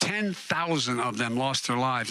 10,000 of them lost their lives.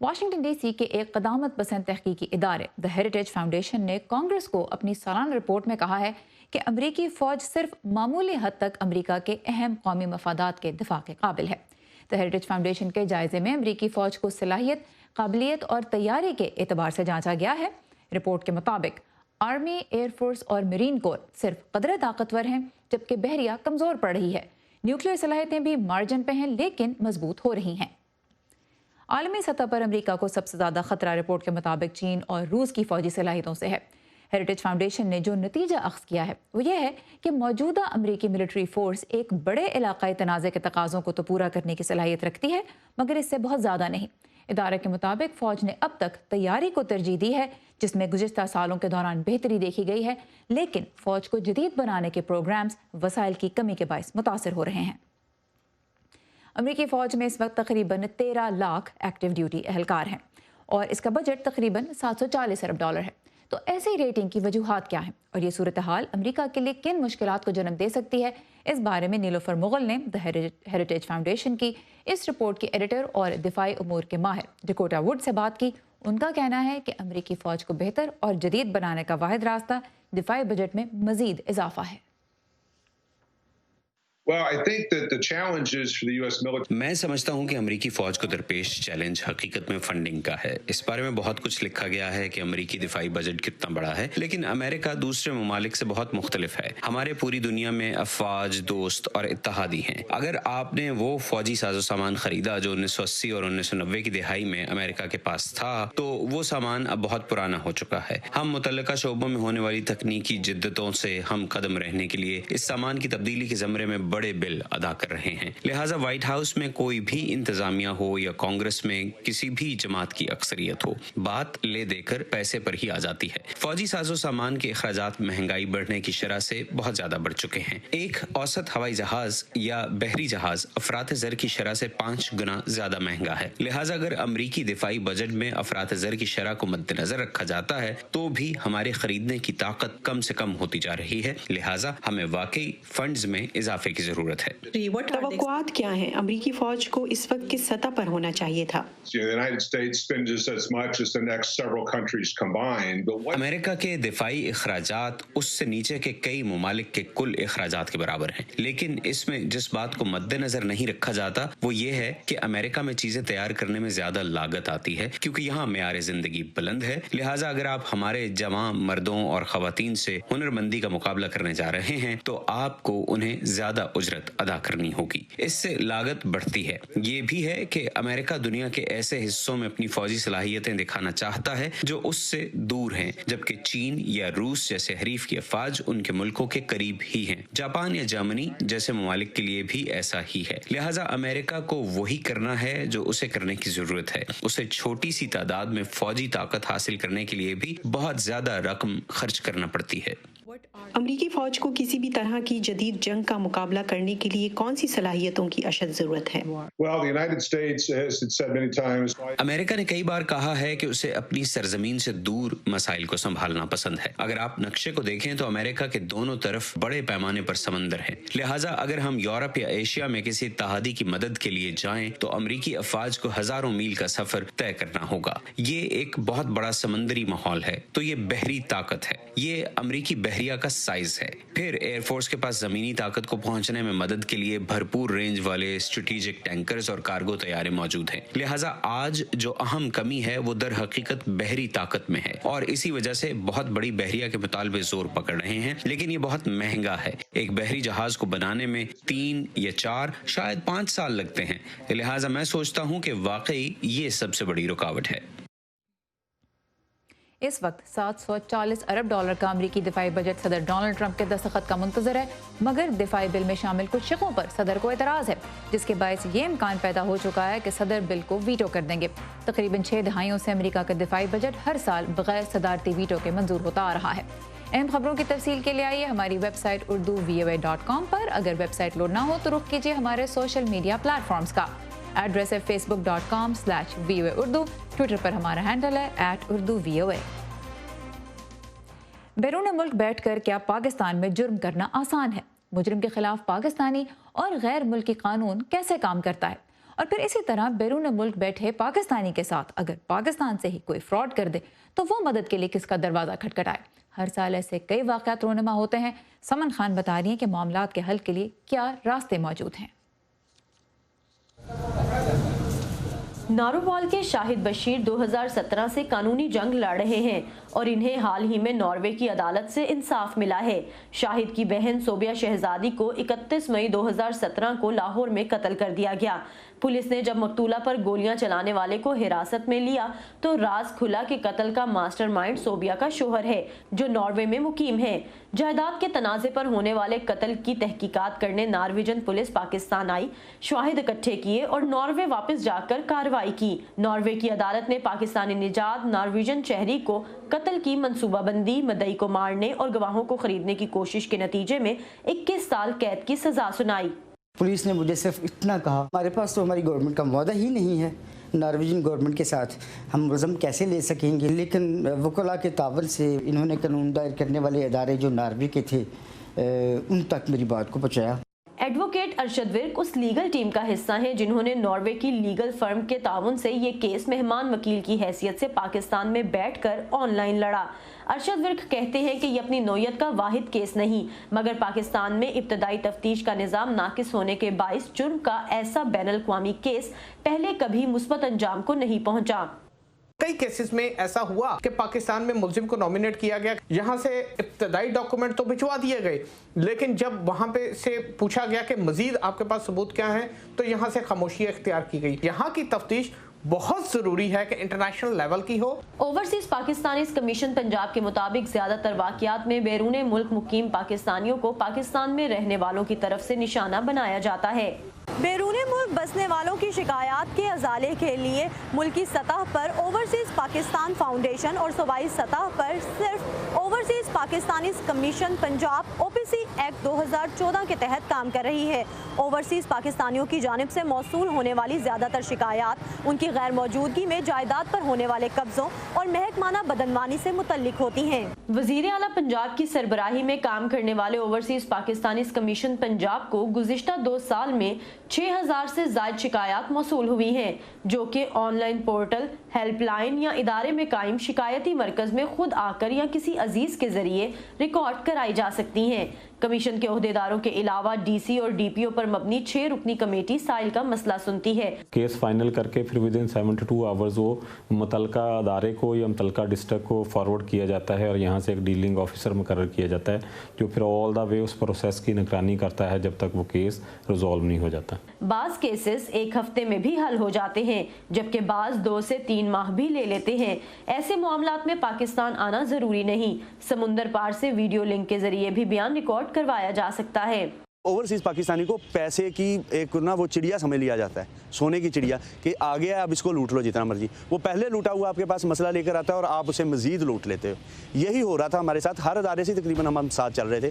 Washington D C کے ایک قدامت پسند تحقیقی ادارے دی ہیریٹیج فاؤنڈیشن نے کانگریس کو اپنی سالانہ رپورٹ میں کہا ہے کہ امریکی فوج صرف معمولی حد تک امریکہ کے اہم قومی مفادات کے دفاع کے قابل ہے۔ دی ہیریٹیج فاؤنڈیشن کے جائزے میں امریکی فوج کو صلاحیت، قابلیت اور تیاری کے اعتبار سے جانچا گیا ہے۔ رپورٹ کے مطابق آرمی، ایئر فورس اور مرین کور صرف قدرے طاقتور ہیں، جبکہ بحریہ کمزور پڑ رہی ہے۔ نیوکلیئر صلاحیتیں بھی مارجن پہ ہیں لیکن مضبوط ہو رہی ہیں۔ عالمی سطح پر امریکہ کو سب سے زیادہ خطرہ رپورٹ کے مطابق چین اور روس کی فوجی صلاحیتوں سے ہے۔ ہیریٹیج فاؤنڈیشن نے جو نتیجہ اخذ کیا ہے وہ یہ ہے کہ موجودہ امریکی ملٹری فورس ایک بڑے علاقائی تنازع کے تقاضوں کو تو پورا کرنے کی صلاحیت رکھتی ہے، مگر اس سے بہت زیادہ نہیں۔ ادارے کے مطابق فوج نے اب تک تیاری کو ترجیح دی ہے، جس میں گزشتہ سالوں کے دوران بہتری دیکھی گئی ہے، لیکن فوج کو جدید بنانے کے پروگرامز وسائل کی کمی کے باعث متاثر ہو رہے ہیں۔ امریکی فوج میں اس وقت تقریباً 13 لاکھ ایکٹیو ڈیوٹی اہلکار ہیں اور اس کا بجٹ تقریباً $740 ارب ہے۔ تو ایسی ریٹنگ کی وجوہات کیا ہیں اور یہ صورتحال امریکہ کے لیے کن مشکلات کو جنم دے سکتی ہے؟ اس بارے میں نیلوفر مغل نے دی ہیریٹیج فاؤنڈیشن کی اس رپورٹ کے ایڈیٹر اور دفاعی امور کے ماہر ڈیکوٹا ووڈ سے بات کی۔ ان کا کہنا ہے کہ امریکی فوج کو بہتر اور جدید بنانے کا واحد راستہ دفاعی بجٹ میں مزید اضافہ ہے۔ میں سمجھتا ہوں کہ امریکی فوج کو درپیش چیلنج حقیقت میں فنڈنگ کا ہے۔ اس بارے میں بہت کچھ لکھا گیا ہے کہ امریکی دفاعی بجٹ کتنا بڑا ہے، لیکن امریکہ دوسرے ممالک سے بہت مختلف ہے۔ ہمارے پوری دنیا میں افواج، دوست اور اتحادی ہیں۔ اگر آپ نے وہ فوجی ساز و سامان خریدا جو 1980 اور 1990 کی دہائی میں امریکہ کے پاس تھا، تو وہ سامان اب بہت پرانا ہو چکا ہے۔ ہم متعلقہ شعبوں میں ہونے والی تکنیکی جدتوں سے ہم قدم رہنے کے لیے اس سامان کی تبدیلی کے زمرے میں بڑے بل ادا کر رہے ہیں۔ لہٰذا وائٹ ہاؤس میں کوئی بھی انتظامیہ ہو یا کانگریس میں کسی بھی جماعت کی اکثریت ہو، بات لے دے کر پیسے پر ہی آ جاتی ہے۔ فوجی ساز و سامان کے اخراجات مہنگائی بڑھنے کی شرح سے بہت زیادہ بڑھ چکے ہیں۔ ایک اوسط ہوائی جہاز یا بحری جہاز افراط زر کی شرح سے 5 گنا زیادہ مہنگا ہے۔ لہٰذا اگر امریکی دفاعی بجٹ میں افراط زر کی شرح کو مد نظر رکھا جاتا ہے تو بھی ہمارے خریدنے کی طاقت کم سے کم ہوتی جا رہی ہے۔ لہٰذا ہمیں واقعی فنڈز میں اضافے کی ضرورت ہے۔ توقعات کیا ہیں؟ امریکی فوج کو اس وقت کس سطح پر ہونا چاہیے تھا؟ امریکہ کے دفاعی اخراجات اس سے نیچے کے کئی ممالک کے کل اخراجات کے برابر ہیں، لیکن اس میں جس بات کو مد نظر نہیں رکھا جاتا وہ یہ ہے کہ امریکہ میں چیزیں تیار کرنے میں زیادہ لاگت آتی ہے، کیونکہ یہاں معیار زندگی بلند ہے۔ لہٰذا اگر آپ ہمارے جوان مردوں اور خواتین سے ہنرمندی کا مقابلہ کرنے جا رہے ہیں تو آپ کو انہیں زیادہ اجرت ادا کرنی ہوگی۔ اس سے لاگت بڑھتی ہے۔ یہ بھی ہے کہ امریکہ دنیا کے ایسے حصوں میں اپنی فوجی صلاحیتیں دکھانا چاہتا ہے جو اس سے دور ہیں، جبکہ چین یا روس جیسے حریف کی افواج ان کے ملکوں کے قریب ہی ہیں۔ جاپان یا جرمنی جیسے ممالک کے لیے بھی ایسا ہی ہے۔ لہٰذا امریکہ کو وہی کرنا ہے جو اسے کرنے کی ضرورت ہے۔ اسے چھوٹی سی تعداد میں فوجی طاقت حاصل کرنے کے لیے بھی بہت زیادہ رقم خرچ کرنا پڑتی ہے۔ امریکی فوج کو کسی بھی طرح کی جدید جنگ کا مقابلہ کرنے کے لیے کون سی صلاحیتوں کی اشد ضرورت ہے؟ امریکہ نے کئی بار کہا ہے کہ اسے اپنی سرزمین سے دور مسائل کو سنبھالنا پسند ہے۔ اگر آپ نقشے کو دیکھیں تو امریکہ کے دونوں طرف بڑے پیمانے پر سمندر ہیں۔ لہٰذا اگر ہم یورپ یا ایشیا میں کسی اتحادی کی مدد کے لیے جائیں تو امریکی افواج کو ہزاروں میل کا سفر طے کرنا ہوگا۔ یہ ایک بہت بڑا سمندری ماحول ہے، تو یہ بحری طاقت ہے۔ یہ امریکی بحریہ کا سائز ہے۔ پھر ایئر فورس کے پاس زمینی طاقت کو پہنچنے میں مدد کے لیے بھرپور رینج والے اسٹریٹجک ٹینکرز اور کارگو طیارے موجود ہیں۔ لہٰذا آج جو اہم کمی ہے وہ در حقیقت بحری طاقت میں ہے، اور اسی وجہ سے بہت بڑی بحریہ کے مطالبے زور پکڑ رہے ہیں، لیکن یہ بہت مہنگا ہے۔ ایک بحری جہاز کو بنانے میں 3 یا 4 شاید 5 سال لگتے ہیں۔ لہٰذا میں سوچتا ہوں کہ واقعی یہ سب سے بڑی رکاوٹ ہے۔ اس وقت $740 ارب کا امریکی دفاعی بجٹ صدر ڈونلڈ ٹرمپ کے دستخط کا منتظر ہے، مگر دفاعی بل میں شامل کچھ شقوں پر صدر کو اعتراض ہے، جس کے باعث یہ امکان پیدا ہو چکا ہے کہ صدر بل کو ویٹو کر دیں گے۔ تقریباً 6 دہائیوں سے امریکہ کا دفاعی بجٹ ہر سال بغیر صدارتی ویٹو کے منظور ہوتا آ رہا ہے۔ اہم خبروں کی تفصیل کے لیے آئیے ہماری ویب سائٹ urduvoa.com پر۔ اگر ویب سائٹ لوڈ نہ ہو تو رخ کیجیے ہمارے سوشل میڈیا پلیٹ فارمز کا۔ ایڈریس ہے facebook.com/VOA Urdu، ٹویٹر پر ہمارا ہینڈل ہے @urduvoa۔ بیرون ملک بیٹھ کر کیا پاکستان میں جرم کرنا آسان ہے؟ مجرم کے خلاف پاکستانی اور غیر ملکی قانون کیسے کام کرتا ہے اور پھر اسی طرح بیرون ملک بیٹھے پاکستانی کے ساتھ اگر پاکستان سے ہی کوئی فراڈ کر دے تو وہ مدد کے لیے کس کا دروازہ کھٹکھٹائے۔ ہر سال ایسے کئی واقعات رونما ہوتے ہیں۔ سمن خان بتا رہی ہیں کہ معاملات کے حل کے لیے کیا راستے موجود ہیں۔ نارووال کے شاہد بشیر 2017 سے قانونی جنگ لڑ رہے ہیں اور انہیں حال ہی میں ناروے کی عدالت سے انصاف ملا ہے۔ شاہد کی بہن صوبیہ شہزادی کو 31 مئی 2017 کو لاہور میں قتل کر دیا گیا۔ پولیس نے جب مقتولہ پر گولیاں چلانے والے کو حراست میں لیا تو راز کھلا کہ قتل کا ماسٹر مائنڈ صوبیہ کا شوہر ہے جو ناروے میں مقیم ہے۔ جائیداد کے تنازع پر ہونے والے قتل کی تحقیقات کرنے نارویجن پولیس پاکستان آئی، شواہد اکٹھے کیے اور ناروے واپس جا کر کارروائی کی۔ ناروے کی عدالت نے پاکستانی نژاد نارویجن شہری کو قتل کی منصوبہ بندی، مدعی کو مارنے اور گواہوں کو خریدنے کی کوشش کے نتیجے میں 21 سال قید کی سزا سنائی۔ پولیس نے مجھے صرف اتنا کہا، ہمارے پاس تو ہماری گورنمنٹ کا معاہدہ ہی نہیں ہے، نارویجن گورنمنٹ کے ساتھ ہم ملزم کیسے لے سکیں گے؟ لیکن وکلاء کے تعاون سے انہوں نے قانون دائر کرنے والے ادارے جو ناروے کے تھے ان تک میری بات کو پہنچایا۔ ایڈوکیٹ ارشد ورک اس لیگل ٹیم کا حصہ ہیں جنہوں نے ناروے کی لیگل فرم کے تعاون سے یہ کیس مہمان وکیل کی حیثیت سے پاکستان میں بیٹھ کر آن لائن لڑا۔ ارشد ورک کہتے ہیں کہ یہ اپنی نوعیت کا واحد کیس نہیں، مگر پاکستان میں ابتدائی تفتیش کا نظام ناقص ہونے کے باعث جرم کا ایسا بین الاقوامی کیس پہلے کبھی مثبت انجام کو نہیں پہنچا۔ کئی کیسز میں ایسا ہوا کہ پاکستان میں ملزم کو نومینیٹ کیا گیا، یہاں سے ابتدائی ڈاکومنٹ تو بھجوا دیے گئے، لیکن جب وہاں پہ سے پوچھا گیا کہ مزید آپ کے پاس ثبوت کیا ہیں تو یہاں سے خاموشی اختیار کی گئی۔ یہاں کی تفتیش بہت ضروری ہے کہ انٹرنیشنل لیول کی ہو۔ اوورسیز پاکستانیز کمیشن پنجاب کے مطابق زیادہ تر واقعات میں بیرون ملک مقیم پاکستانیوں کو پاکستان میں رہنے والوں کی طرف سے نشانہ بنایا جاتا ہے۔ بیرون ملک بسنے والوں کی شکایات کے ازالے کے لیے ملکی سطح پر اوورسیز پاکستان فاؤنڈیشن اور صوبائی سطح پر صرف overseas Pakistanis commission Punjab OPC act 2014 کے تحت کام کر رہی ہے۔ اوورسیز پاکستانیوں کی جانب سے موصول ہونے والی زیادہ تر شکایات ان کی غیر موجودگی میں جائیداد پر ہونے والے قبضوں اور محکمانہ بدعنوانی سے متعلق ہوتی ہیں۔ وزیر اعلیٰ پنجاب کی سربراہی میں کام کرنے والے اوورسیز پاکستانیز کمیشن پنجاب کو گزشتہ 2 سال میں 6000 سے زائد شکایات موصول ہوئی ہیں، جو کہ on line portal, help line یا ادارے میں قائم شکایتی مرکز میں خود آ کر یا کسی عزیز کے ذریعے ریکارڈ کرائی جا سکتی ہیں۔ کمیشن کے عہدیداروں کے علاوہ DC اور DPO پر مبنی 6 رکنی کمیٹی سائل کا مسئلہ سنتی ہے۔ کیس فائنل کر کے پھر ودن 72 آورز وہ متعلقہ ادارے کو یا متعلقہ ڈسٹرکٹ کو فارورڈ کیا جاتا ہے اور یہاں سے ایک ڈیلنگ آفیسر مقرر کیا جاتا ہے جو پھر آل دا وے اس پروسیس کی نگرانی کرتا ہے جب تک وہ کیس ریزالو نہیں ہو جاتا۔ بعض کیسز 1 ہفتے میں بھی حل ہو جاتے ہیں، جبکہ بعض 2 سے 3 ماہ بھی لے لیتے ہیں۔ ایسے معاملات میں پاکستان آنا ضروری نہیں، سمندر پار سے ویڈیو لنک کے ذریعے بھی بیان ریکارڈ کروایا جا سکتا ہے۔ اوورسیز پاکستانی کو پیسے کی ایک وہ چڑیا سمجھ لیا جاتا ہے، سونے کی چڑیا، کہ آگے اب اس کو لوٹ لو جتنا مرضی۔ وہ پہلے لوٹا ہوا آپ کے پاس مسئلہ لے کر آتا ہے اور آپ اسے مزید لوٹ لیتے ہو۔ یہی ہو رہا تھا ہمارے ساتھ، ہر ادارے سے تقریباً ہم ساتھ چل رہے تھے۔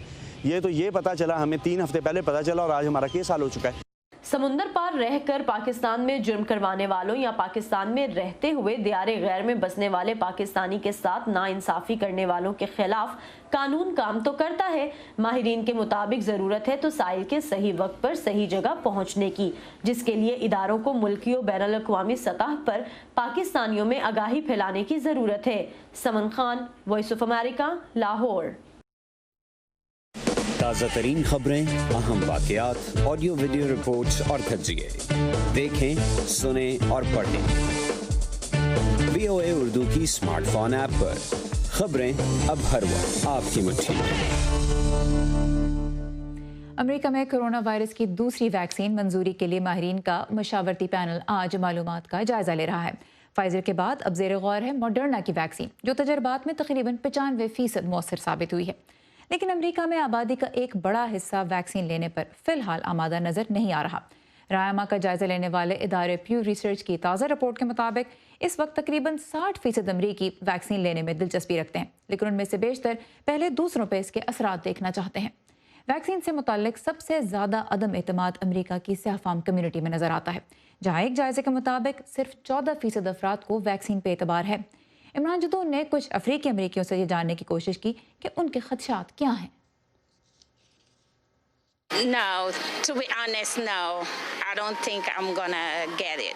یہ پتا چلا ہمیں 3 ہفتے پہلے پتا چلا اور آج ہمارا کیس حل ہو چکا ہے۔ سمندر پار رہ کر پاکستان میں جرم کروانے والوں یا پاکستان میں رہتے ہوئے دیار غیر میں بسنے والے پاکستانی کے ساتھ ناانصافی کرنے والوں کے خلاف قانون کام تو کرتا ہے۔ ماہرین کے مطابق ضرورت ہے تو سائل کے صحیح وقت پر صحیح جگہ پہنچنے کی، جس کے لیے اداروں کو ملکی و بین الاقوامی سطح پر پاکستانیوں میں آگاہی پھیلانے کی ضرورت ہے۔ Saman Khan, Voice of America, Lahore. تازہ ترین خبریں، اہم واقعات، آڈیو ویڈیو رپورٹس اور تجزیے دیکھیں، سنیں اور پڑھیں VOA اردو کی اسمارٹ فون ایپ پر۔ خبریں اب ہر وقت آپ کی مٹھی میں۔ امریکہ میں کرونا وائرس کی دوسری ویکسین منظوری کے لیے ماہرین کا مشاورتی پینل آج معلومات کا جائزہ لے رہا ہے۔ فائزر کے بعد اب زیر غور ہے ماڈرنا کی ویکسین، جو تجربات میں تقریباً 95% مؤثر ثابت ہوئی ہے۔ لیکن امریکہ میں آبادی کا ایک بڑا حصہ ویکسین لینے پر فی الحال آمادہ نظر نہیں آ رہا۔ رائما کا جائزہ لینے والے ادارے پیو ریسرچ کی تازہ رپورٹ کے مطابق اس وقت تقریباً 60% امریکی ویکسین لینے میں دلچسپی رکھتے ہیں، لیکن ان میں سے بیشتر پہلے دوسروں پہ اس کے اثرات دیکھنا چاہتے ہیں۔ ویکسین سے متعلق سب سے زیادہ عدم اعتماد امریکہ کی سیاہ فام کمیونٹی میں نظر آتا ہے، جہاں ایک جائزے کے مطابق صرف 14% افراد کو ویکسین پہ اعتبار ہے۔ عمران جدون نے کچھ افریقی امریکیوں سے یہ جاننے کی کوشش کی کہ ان کے خدشات کیا ہیں۔ No, to be honest, no. I don't think I'm gonna get it.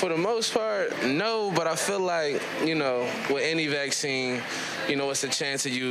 For the most part, no, but I feel like, with any vaccine, it's a chance of you.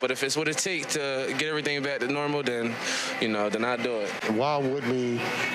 But if it's what it takes to get everything back to normal, then I do it. Why would we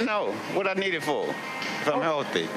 No, what I need it for? If I'm healthy,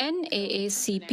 NAACP,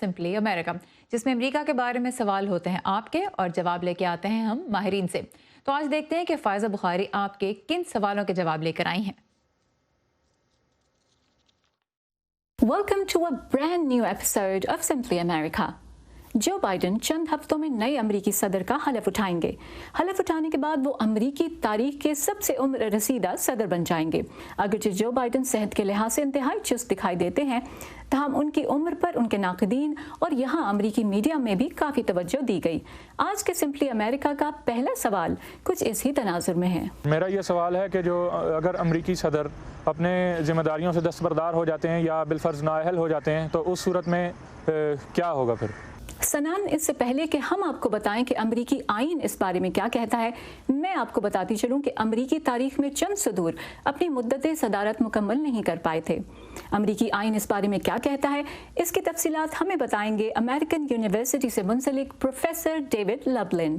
simply امریکہ، جس میں امریکہ کے بارے میں سوال ہوتے ہیں آپ کے اور جواب لے کے آتے ہیں ہم ماہرین سے۔ تو آج دیکھتے ہیں کہ فائزہ بخاری آپ کے کن سوالوں کے جواب لے کر آئی ہیں۔ Welcome to a brand new episode of Simply America. Joe Biden چند ہفتوں میں نئے امریکی صدر کا حلف اٹھائیں گے۔ حلف اٹھانے کے بعد وہ امریکی تاریخ کے سب سے عمر رسیدہ صدر بن جائیں گے۔ اگرچہ جو بائیڈن صحت کے لحاظ سے انتہائی چست دکھائی دیتے ہیں، تاہم ان کی عمر پر ان کے ناقدین اور یہاں امریکی میڈیا میں بھی کافی توجہ دی گئی۔ آج کے سمپلی امریکہ کا پہلا سوال کچھ اسی تناظر میں ہے۔ میرا یہ سوال ہے کہ جو اگر امریکی صدر اپنے ذمہ داریوں سے دستبردار ہو جاتے ہیں یا بالفرض نااہل ہو جاتے ہیں تو اس صورت میں کیا ہوگا پھر؟ سنان، اس سے پہلے کہ ہم آپ کو بتائیں کہ امریکی آئین اس بارے میں کیا کہتا ہے، میں آپ کو بتاتی چلوں کہ امریکی تاریخ میں چند صدور اپنی مدت صدارت مکمل نہیں کر پائے تھے۔ امریکی آئین اس بارے میں کیا کہتا ہے، اس کی تفصیلات ہمیں بتائیں گے امریکن یونیورسٹی سے منسلک پروفیسر ڈیوڈ لبلن۔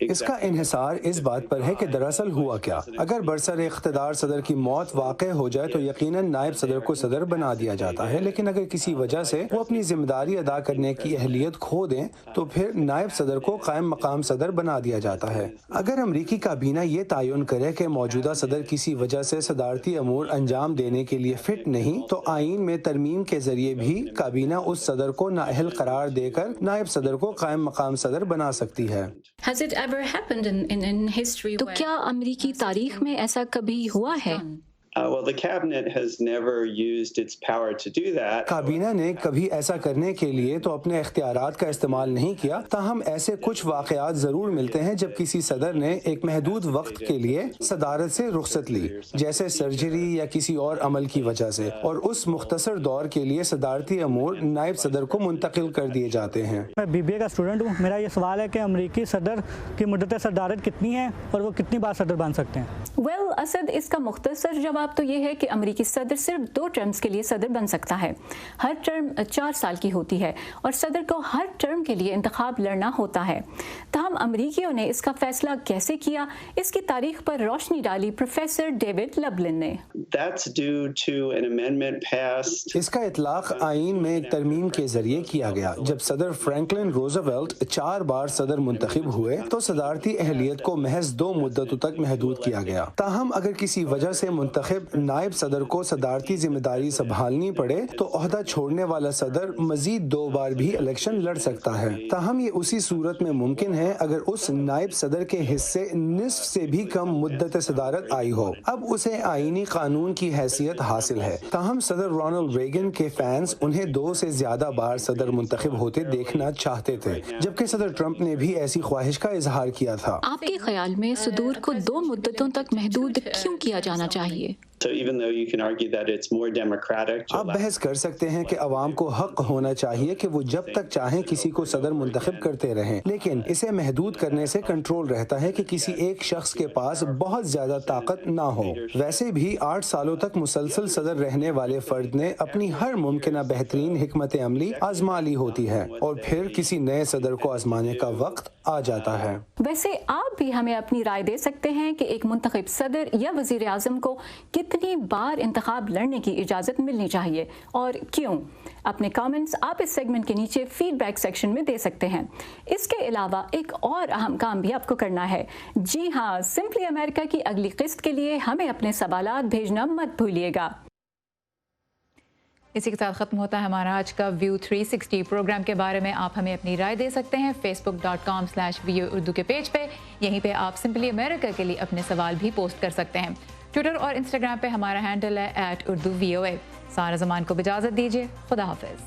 اس کا انحصار اس بات پر ہے کہ دراصل ہوا کیا۔ اگر برسر اقتدار صدر کی موت واقع ہو جائے تو یقیناً نائب صدر کو صدر بنا دیا جاتا ہے، لیکن اگر کسی وجہ سے وہ اپنی ذمہ داری ادا کرنے کی اہلیت کھو دیں تو پھر نائب صدر کو قائم مقام صدر بنا دیا جاتا ہے۔ اگر امریکی کابینہ یہ تعین کرے کہ موجودہ صدر کسی وجہ سے صدارتی امور انجام دینے کے لیے فٹ نہیں تو آئین میں ترمیم کے ذریعے بھی کابینہ اس صدر کو نااہل قرار دے کر نائب صدر کو قائم مقام صدر بنا سکتی ہے۔ تو کیا امریکی تاریخ میں ایسا کبھی ہوا ہے؟ کابینہ نے کبھی ایسا کرنے کے لیے تو اپنے اختیارات کا استعمال نہیں کیا، تاہم ایسے کچھ واقعات ضرور ملتے ہیں جب کسی صدر نے ایک محدود وقت کے لیے صدارت سے رخصت لی، جیسے سرجری یا کسی اور عمل کی وجہ سے، اور اس مختصر دور کے لیے صدارتی امور نائب صدر کو منتقل کر دیے جاتے ہیں۔ میں BBA کا اسٹوڈنٹ ہوں۔ میرا یہ سوال ہے کہ امریکی صدر کی مدت صدارت کتنی ہے اور وہ کتنی بار صدر بن سکتے ہیں؟ اسد، اس کا مختصر جواب تو یہ ہے کہ امریکی صدر صرف 2 ٹرمز کے لیے صدر بن سکتا ہے۔ ہر ٹرم 4 سال کی ہوتی ہے اور صدر کو ہر ٹرم کے لیے انتخاب لڑنا ہوتا ہے۔ تاہم امریکیوں نے اس کا فیصلہ کیسے کیا، اس کی تاریخ پر روشنی ڈالی پروفیسر ڈیوڈ لبلن نے۔ اس کا اطلاق آئین میں ایک ترمیم کے ذریعے کیا گیا۔ جب صدر فرینکلن روزویلٹ 4 بار صدر منتخب ہوئے تو صدارتی اہلیت کو محض 2 مدتوں تک محدود کیا گیا۔ تاہم اگر کسی وجہ سے منتخب نائب صدر کو صدارتی ذمہ داری سنبھالنی پڑے تو عہدہ چھوڑنے والا صدر مزید 2 بار بھی الیکشن لڑ سکتا ہے۔ تاہم یہ اسی صورت میں ممکن ہے اگر اس نائب صدر کے حصے نصف سے بھی کم مدت صدارت آئی ہو۔ اب اسے آئینی قانون کی حیثیت حاصل ہے۔ تاہم صدر رونلڈ ریگن کے فینس انہیں 2 سے زیادہ بار صدر منتخب ہوتے دیکھنا چاہتے تھے، جبکہ صدر ٹرمپ نے بھی ایسی خواہش کا اظہار کیا تھا۔ آپ کے خیال میں صدور کو 2 مدتوں تک محدود کیوں کیا جانا چاہیے؟ آپ بحث کر سکتے ہیں کہ عوام کو حق ہونا چاہیے کہ وہ جب تک چاہیں کسی کو صدر منتخب کرتے رہیں، لیکن اسے محدود کرنے سے کنٹرول رہتا ہے کہ کسی ایک شخص کے پاس بہت زیادہ طاقت نہ ہو۔ ویسے بھی 8 سالوں تک مسلسل صدر رہنے والے فرد نے اپنی ہر ممکنہ بہترین حکمت عملی آزما لی ہوتی ہے اور پھر کسی نئے صدر کو آزمانے کا وقت آ جاتا ہے۔ ویسے آپ بھی ہمیں اپنی رائے دے سکتے ہیں کہ ایک منتخب صدر یا وزیر اعظم کو کتنی بار انتخاب لڑنے کی اجازت ملنی چاہیے اور کیوں؟ اپنے کامنٹس آپ اس سیگمنٹ کے نیچے فیڈ بیک سیکشن میں دے سکتے ہیں۔ اس کے علاوہ ایک اور اہم کام بھی آپ کو کرنا ہے۔ جی ہاں، سمپلی امریکہ کی اگلی قسط کے لیے ہمیں اپنے سوالات بھیجنا مت بھولیے گا۔ اسی کے ساتھ ختم ہوتا ہے ہمارا آج کا ویو 360 پروگرام کے بارے میں آپ ہمیں اپنی رائے دے سکتے ہیں facebook.com/VO اردو کے پیج پہ۔ یہیں پہ آپ سمپلی امریکہ کے لیے اپنے سوال بھی پوسٹ کر سکتے ہیں۔ ٹویٹر اور انسٹاگرام پہ ہمارا ہینڈل ہے @UrduVOA۔ سارا زمان کو اجازت دیجیے، خدا حافظ۔